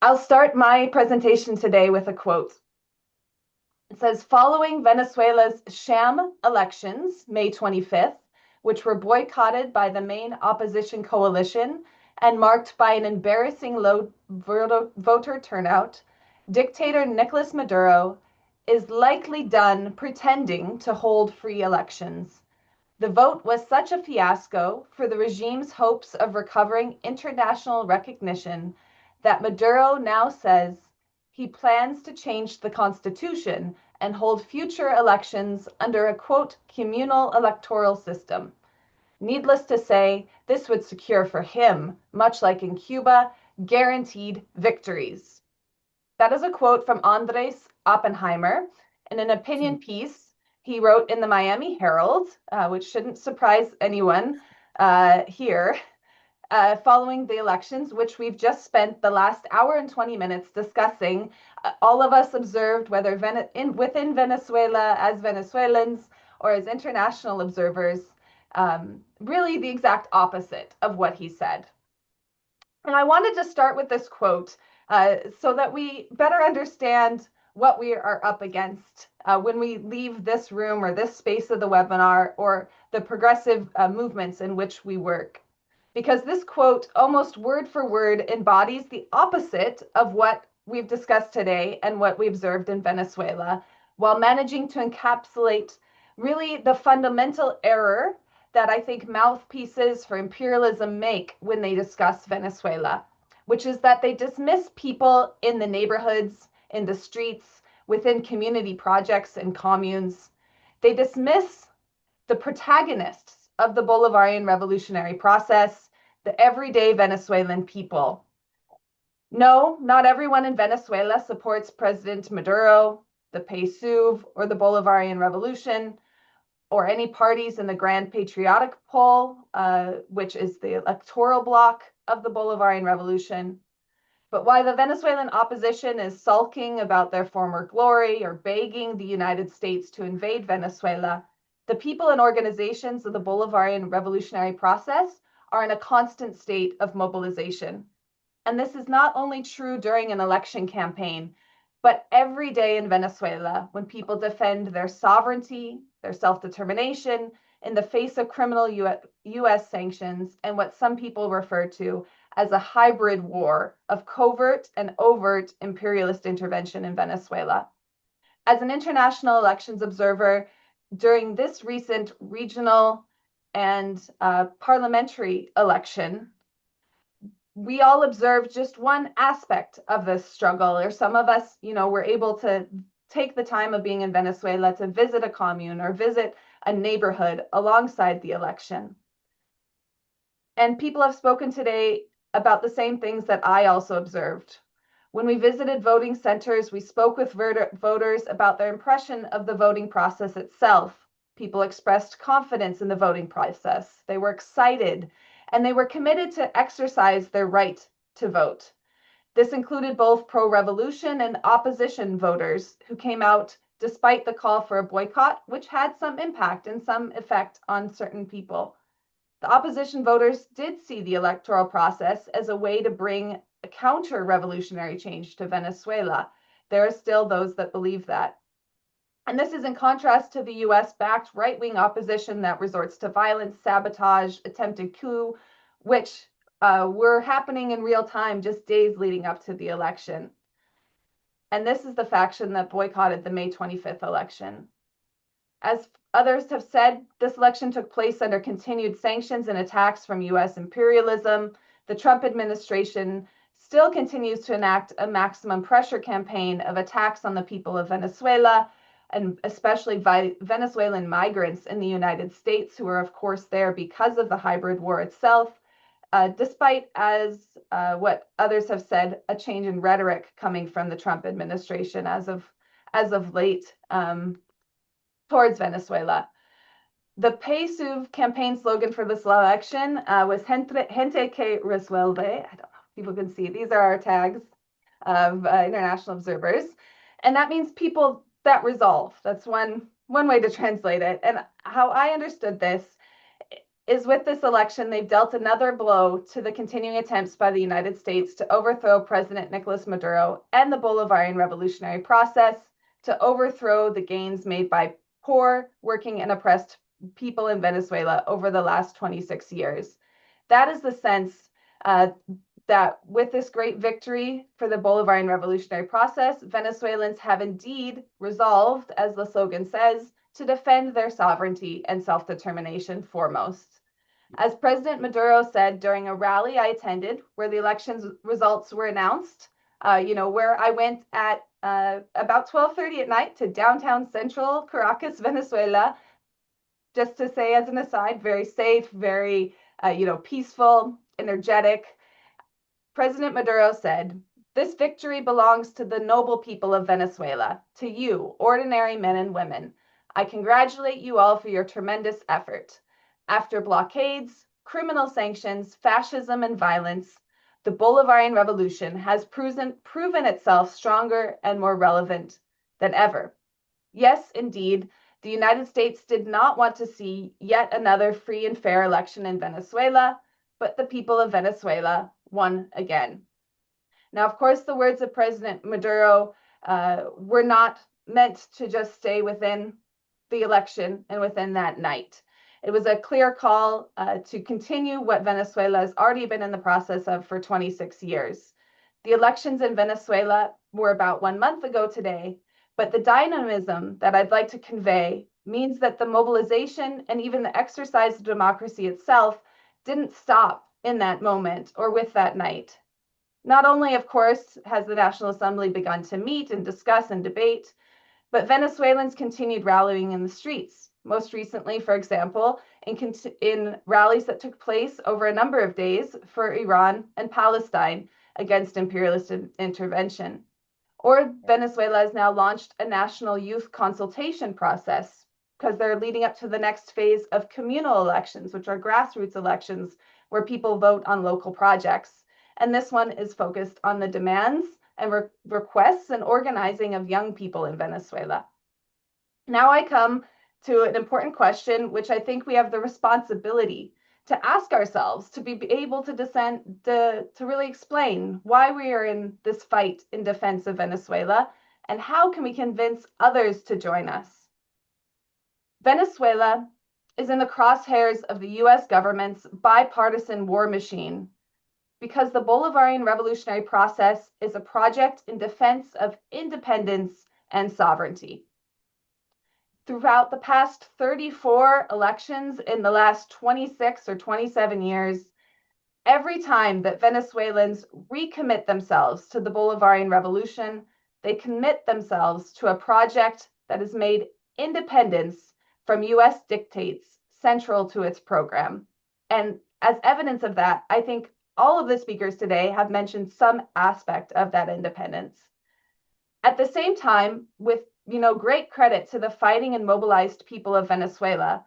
I'll start my presentation today with a quote. It says, following Venezuela's sham elections, May 25th, which were boycotted by the main opposition coalition and marked by an embarrassing low voter turnout, dictator Nicolas Maduro is likely done pretending to hold free elections. The vote was such a fiasco for the regime's hopes of recovering international recognition that Maduro now says he plans to change the constitution and hold future elections under a quote communal electoral system. Needless to say, this would secure for him, much like in Cuba, guaranteed victories. That is a quote from Andres Oppenheimer in an opinion piece he wrote in the Miami Herald, which shouldn't surprise anyone here, following the elections, which we've just spent the last hour and 20 minutes discussing. All of us observed, whether within Venezuela as Venezuelans or as international observers, really the exact opposite of what he said. And I wanted to start with this quote so that we better understand what we are up against when we leave this room or this space of the webinar or the progressive movements in which we work. Because this quote, almost word for word, embodies the opposite of what we've discussed today and what we observed in Venezuela, while managing to encapsulate really the fundamental error that I think mouthpieces for imperialism make when they discuss Venezuela, which is that they dismiss people in the neighborhoods, in the streets, within community projects and communes. They dismiss the protagonists of the Bolivarian revolutionary process, the everyday Venezuelan people. No, not everyone in Venezuela supports President Maduro, the PSUV, or the Bolivarian Revolution, or any parties in the Grand Patriotic Poll, which is the electoral bloc of the Bolivarian Revolution. But while the Venezuelan opposition is sulking about their former glory or begging the United States to invade Venezuela, the people and organizations of the Bolivarian revolutionary process are in a constant state of mobilization. And this is not only true during an election campaign, but every day in Venezuela when people defend their sovereignty, their self-determination in the face of criminal US sanctions and what some people refer to as a hybrid war of covert and overt imperialist intervention in Venezuela. As an international elections observer, during this recent regional and parliamentary election, we all observed just one aspect of this struggle, or some of us, were able to take the time of being in Venezuela to visit a commune or visit a neighborhood alongside the election. And people have spoken today about the same things that I also observed. When we visited voting centers, we spoke with voters about their impression of the voting process itself. People expressed confidence in the voting process. They were excited, and they were committed to exercise their right to vote. This included both pro-revolution and opposition voters who came out despite the call for a boycott, which had some impact and some effect on certain people. The opposition voters did see the electoral process as a way to bring a counter-revolutionary change to Venezuela. There are still those that believe that. And this is in contrast to the US-backed right-wing opposition that resorts to violence, sabotage, attempted coup, which were happening in real time just days leading up to the election. And this is the faction that boycotted the May 25th election. As others have said, this election took place under continued sanctions and attacks from US imperialism. The Trump administration still continues to enact a maximum pressure campaign of attacks on the people of Venezuela, and especially Venezuelan migrants in the United States, who are, of course, there because of the hybrid war itself, despite, as what others have said, a change in rhetoric coming from the Trump administration as of late towards Venezuela. The PSUV campaign slogan for this election was gente que resuelve. I don't know if people can see. These are our tags of international observers. And that means people that resolve. That's one way to translate it. And how I understood this is with this election, they've dealt another blow to the continuing attempts by the United States to overthrow President Nicolas Maduro and the Bolivarian revolutionary process, to overthrow the gains made by poor, working, and oppressed people in Venezuela over the last 26 years. That is the sense that with this great victory for the Bolivarian revolutionary process, Venezuelans have indeed resolved, as the slogan says, to defend their sovereignty and self-determination foremost. As President Maduro said during a rally I attended where the elections results were announced, where I went at about 12:30 at night to downtown central Caracas, Venezuela, just to say as an aside, very safe, very, peaceful, energetic. President Maduro said, "This victory belongs to the noble people of Venezuela, to you, ordinary men and women. I congratulate you all for your tremendous effort. After blockades, criminal sanctions, fascism, and violence, the Bolivarian Revolution has proven itself stronger and more relevant than ever. Yes, indeed, the United States did not want to see yet another free and fair election in Venezuela, but the people of Venezuela won again." Now, of course, the words of President Maduro were not meant to just stay within the election and within that night. It was a clear call to continue what Venezuela has already been in the process of for 26 years. The elections in Venezuela were about 1 month ago today, but the dynamism that I'd like to convey means that the mobilization and even the exercise of democracy itself didn't stop in that moment or with that night. Not only, of course, has the National Assembly begun to meet and discuss and debate, but Venezuelans continued rallying in the streets. Most recently, for example, in rallies that took place over a number of days for Iran and Palestine against imperialist intervention. Or Venezuela has now launched a national youth consultation process because they're leading up to the next phase of communal elections, which are grassroots elections where people vote on local projects. And this one is focused on the demands and requests and organizing of young people in Venezuela. Now I come to an important question, which I think we have the responsibility to ask ourselves, to be able to really explain why we are in this fight in defense of Venezuela, and how can we convince others to join us. Venezuela is in the crosshairs of the US government's bipartisan war machine because the Bolivarian revolutionary process is a project in defense of independence and sovereignty. Throughout the past 34 elections in the last 26 or 27 years, every time that Venezuelans recommit themselves to the Bolivarian Revolution, they commit themselves to a project that has made independence from US dictates central to its program. And as evidence of that, I think all of the speakers today have mentioned some aspect of that independence. At the same time, with great credit to the fighting and mobilized people of Venezuela,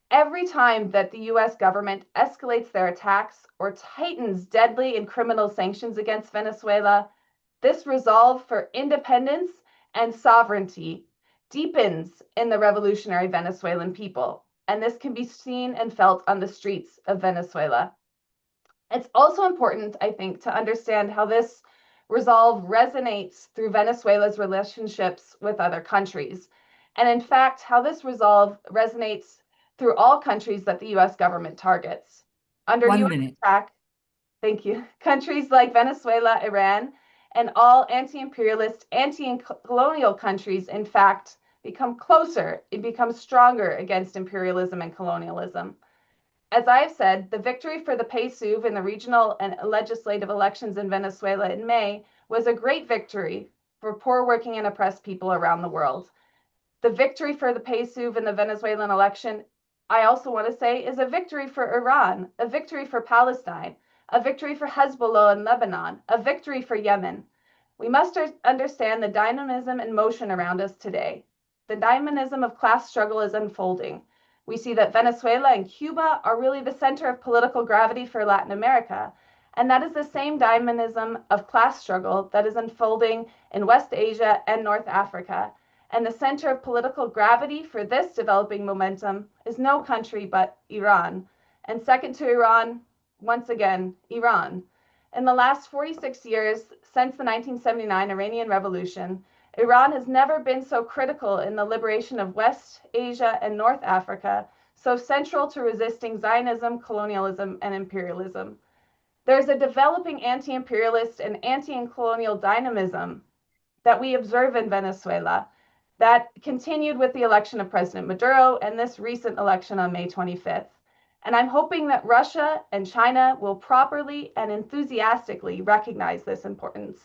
every time that the US government escalates their attacks or tightens deadly and criminal sanctions against Venezuela, this resolve for independence and sovereignty deepens in the revolutionary Venezuelan people. And this can be seen and felt on the streets of Venezuela. It's also important, I think, to understand how this resolve resonates through Venezuela's relationships with other countries. And in fact, how this resolve resonates through all countries that the US government targets. Under US attack, thank you, countries like Venezuela, Iran, and all anti-imperialist, anti-colonial countries, in fact, become closer, it becomes stronger against imperialism and colonialism. As I've said, the victory for the PSUV in the regional and legislative elections in Venezuela in May was a great victory for poor, working, and oppressed people around the world. The victory for the PSUV in the Venezuelan election, I also want to say, is a victory for Iran, a victory for Palestine, a victory for Hezbollah in Lebanon, a victory for Yemen. We must understand the dynamism and motion around us today. The dynamism of class struggle is unfolding. We see that Venezuela and Cuba are really the center of political gravity for Latin America. And that is the same dynamism of class struggle that is unfolding in West Asia and North Africa. And the center of political gravity for this developing momentum is no country but Iran. And second to Iran, once again, Iran. In the last 46 years, since the 1979 Iranian Revolution, Iran has never been so critical in the liberation of West Asia and North Africa, so central to resisting Zionism, colonialism, and imperialism. There's a developing anti-imperialist and anti-colonial dynamism that we observe in Venezuela that continued with the election of President Maduro and this recent election on May 25th. And I'm hoping that Russia and China will properly and enthusiastically recognize this importance.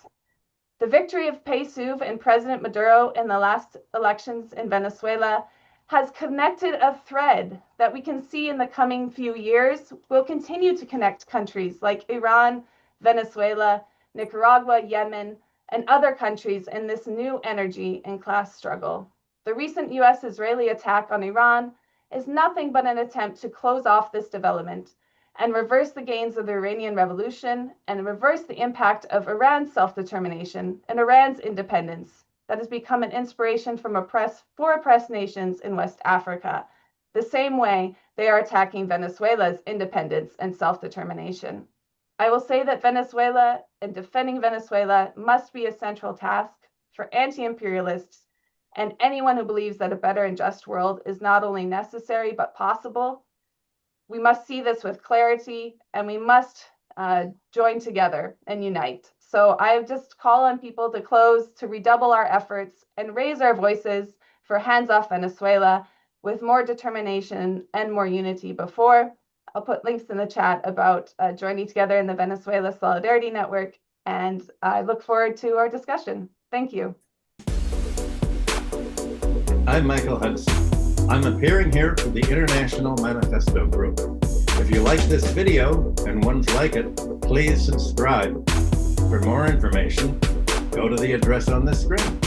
The victory of PSUV and President Maduro in the last elections in Venezuela has connected a thread that we can see in the coming few years will continue to connect countries like Iran, Venezuela, Nicaragua, Yemen, and other countries in this new energy and class struggle. The recent US-Israeli attack on Iran is nothing but an attempt to close off this development and reverse the gains of the Iranian Revolution and reverse the impact of Iran's self-determination and Iran's independence that has become an inspiration for oppressed nations in West Africa, the same way they are attacking Venezuela's independence and self-determination. I will say that Venezuela and defending Venezuela must be a central task for anti-imperialists and anyone who believes that a better and just world is not only necessary but possible. We must see this with clarity, and we must join together and unite. So I just call on people to redouble our efforts and raise our voices for hands off Venezuela with more determination and more unity before. I'll put links in the chat about joining together in the Venezuela Solidarity Network, and I look forward to our discussion. Thank you. I'm Michael Hudson. I'm appearing here for the International Manifesto Group. If you like this video and ones like it, please subscribe. For more information, go to the address on the screen.